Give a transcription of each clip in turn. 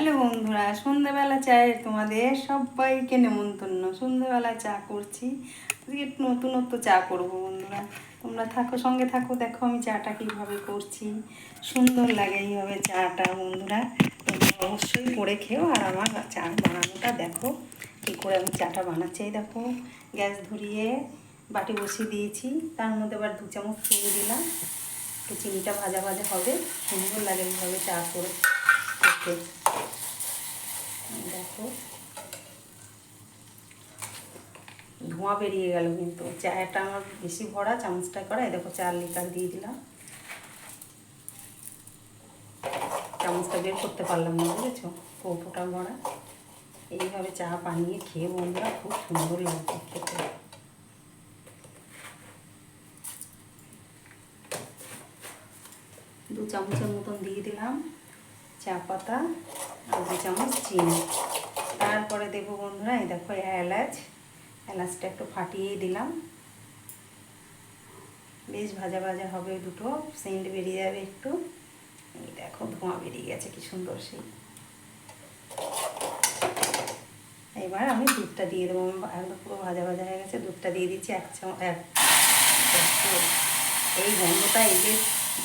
Hello বন্ধুরা, সন্ধ্যাবেলা চায়ের তোমাদের সবাইকে নেমন্তন্ন। সন্ধ্যাবেলা চা করছি, আজকে একটু নতুনত্ব চা করবো বন্ধুরা। তোমরা থাকো, সঙ্গে থাকো, দেখো আমি চাটা কীভাবে করছি। সুন্দর লাগে এইভাবে চাটা বন্ধুরা। তোমরা অবশ্যই করে খেও, আর আমার চা বানানোটা দেখো কী করে আমি চাটা বানাচ্ছি। এই দেখো, গ্যাস ধরিয়ে বাটি বসিয়ে দিয়েছি, তার মধ্যে আবার 2 চামচ চিনি দিলাম। একটু চিনিটা ভাজা ভাজা হবে, সুন্দর লাগে এইভাবে চা করে খেতে। দেখো ধোঁয়া বেরিয়ে গেল, কিন্তু চাটা আমার বেশি ভরা, চামচটা করা। এই দেখো 4 লিটার দিয়ে দিলাম, চামচটা বের করতে পারলাম না, বুঝেছো, কৌটোটা ভরা। এইভাবে চা বানিয়ে খেয়ে বন্ধুরা খুব সুন্দর লাগবে খেতে। দু চামচের মতন দিয়ে দিলাম চা পাতা, আর 2 চামচ চিনি। তারপরে দেবো বন্ধুরা, এই দেখো এলাচটা একটু ফাটিয়েই দিলাম। বেশ ভাজা ভাজা হবে, দুটো সেন্ট বেরিয়ে যাবে একটু। এই দেখো ধোঁয়া বেরিয়ে গেছে, কি সুন্দর সেই। এবার আমি দুধটা দিয়ে দেবো, একদম পুরো ভাজা ভাজা হয়ে গেছে। দুধটা দিয়ে দিচ্ছি 1 চামচ। এই গন্ধটা, এই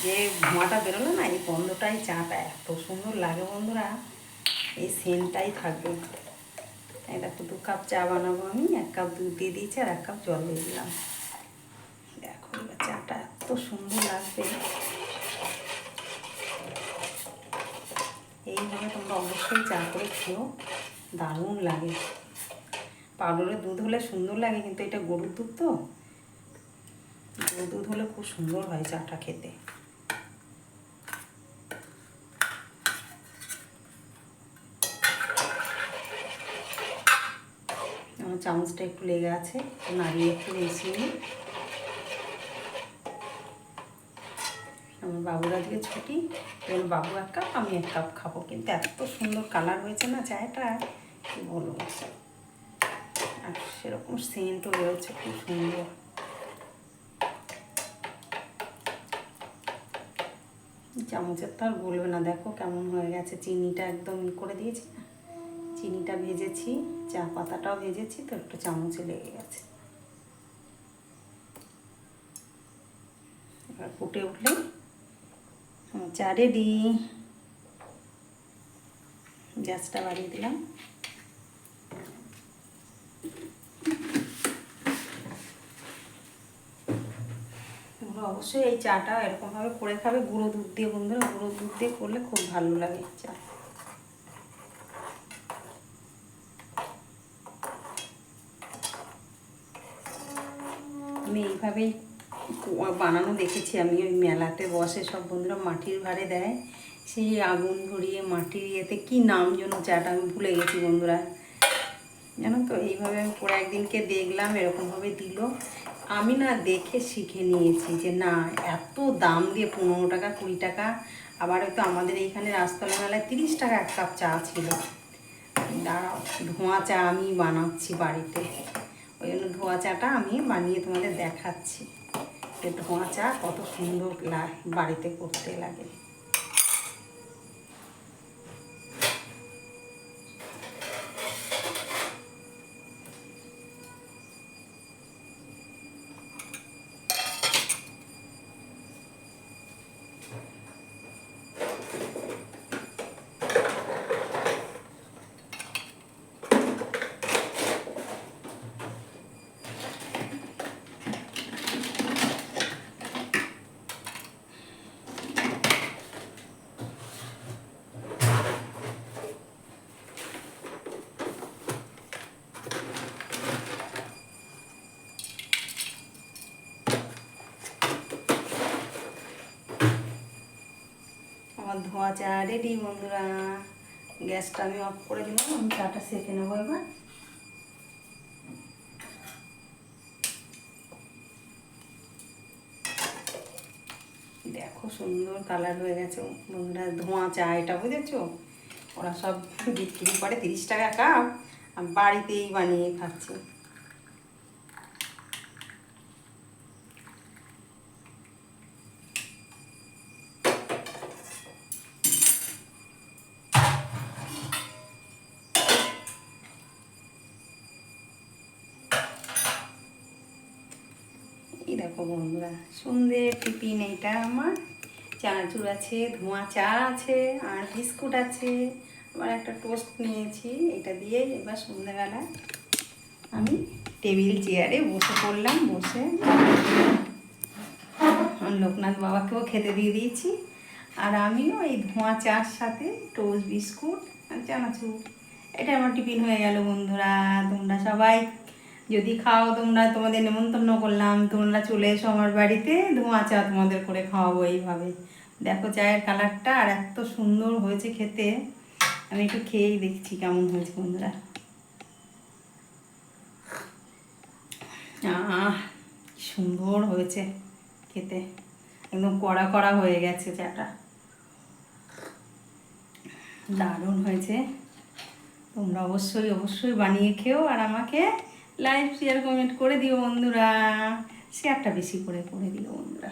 যে ধোঁয়াটা বেরোলো না, এই গন্ধটাই চাটা এত সুন্দর লাগে বন্ধুরা, এই সেন্টটাই থাকবে। এই দেখো 2 কাপ চা বানাবো আমি, 1 কাপ দুধ দিয়ে দিয়েছি, আর 1 কাপ জল দিয়ে দিলাম। দেখো এবার চাটা এত সুন্দর লাগবে। এইভাবে তোমরা অবশ্যই চা করে খেও, দারুণ লাগে। পাউডারের দুধ হলে সুন্দর লাগে, কিন্তু এটা গরুর দুধ তো, গরুর দুধ হলে খুব সুন্দর হয় চাটা খেতে। আমার চামচটা একটু লেগে আছে, নাড়িয়ে একটু মিশিয়ে নিই। আমার বাবুর আজকে ছুটি, ওর বাবু 1 কাপ, আমি 1 কাপ খাবো। কিন্তু এত সুন্দর কালার হয়েছে না চাটা, কী বলবো। আর সেরকম সেন্টও বেরোচ্ছে খুব সুন্দর। চামচের তো আর বলবে না, দেখো কেমন হয়ে গেছে। চিনিটা একদম করে দিয়েছি না, চিনিটা ভেজেছি, চা পাতাটাও ভেজেছি, তো একটু চামচে লেগে গেছে। এবার ফুটে উঠলে চা রেডি। গ্যাসটা বাড়িয়ে দিলাম। তোমরা অবশ্যই এই চাটা এরকমভাবে করে খাবে, গুঁড়ো দুধ দিয়ে বন্ধুরা। গুঁড়ো দুধ দিয়ে করলে খুব ভালো লাগে চা। আমি এইভাবেই বানানো দেখেছি আমি, ওই মেলাতে বসে সব বন্ধুরা মাটির ভাঁড়ে দেয়, সেই আগুন ধরিয়ে মাটির ইয়েতে, কী নাম যেন চাটা আমি ভুলে গেছি বন্ধুরা, জানো তো। এইভাবে আমি পরে একদিনকে দেখলাম, এরকমভাবে দিল। আমি না দেখে শিখে নিয়েছি যে না, এত দাম দিয়ে 15 টাকা 20 টাকা। আবার হয়তো আমাদের এইখানে রাজতলা মেলায় 30 টাকা 1 কাপ চা ছিল। দাঁড়াও, ধোঁয়া চা আমি বানাচ্ছি বাড়িতে, ওই জন্য ধোঁয়া চাটা আমি বানিয়ে তোমাদের দেখাচ্ছি যে ধোঁয়া চা কত সুন্দর বাড়িতে করতে লাগে। আমার ধোঁয়া চা রেডি বন্ধুরা। গ্যাসটা আমি অফ করে দিলাম, আমি চাটা সেঁকে নেবো এবার। দেখো সুন্দর কালার হয়ে গেছে বন্ধুরা, ধোঁয়া চা এটা, বুঝেছো। ওরা সব বিক্রি করে 30 টাকা কাপ, আমি বাড়িতেই বানিয়ে খাচ্ছি। দেখো বন্ধুরা, সন্ধ্যের টিফিন এইটা আমার। চানাচুর আছে, ধোঁয়া চা আছে, আর বিস্কুট আছে, আবার একটা টোস্ট নিয়েছি। এটা দিয়ে এবার সন্ধ্যেবেলা আমি টেবিল চেয়ারে বসে পড়লাম। বসে লোকনাথ বাবাকেও খেতে দিয়ে দিয়েছি, আর আমিও এই ধোঁয়া চার সাথে টোস্ট, বিস্কুট আর চানাচুর, এটা আমার টিফিন হয়ে গেল বন্ধুরা। তোমরা সবাই যদি খাও, তোমাদের নেমন্তন্ন করলাম, তোমরা চলে এসো আমার বাড়িতে, ধোঁয়া চা তোমাদের করে খাওয়াবো এইভাবে। দেখো চায়ের কালারটা আর এত সুন্দর হয়েছে খেতে। আমি একটু খেয়েই দেখছি কেমন হয়েছে বন্ধুরা। সুন্দর হয়েছে খেতে, একদম কড়া কড়া হয়ে গেছে চাটা, দারুণ হয়েছে। তোমরা অবশ্যই অবশ্যই বানিয়ে খেও, আর আমাকে লাইক, শেয়ার, কমেন্ট করে দিও বন্ধুরা। শেয়ারটা বেশি করে দিও বন্ধুরা।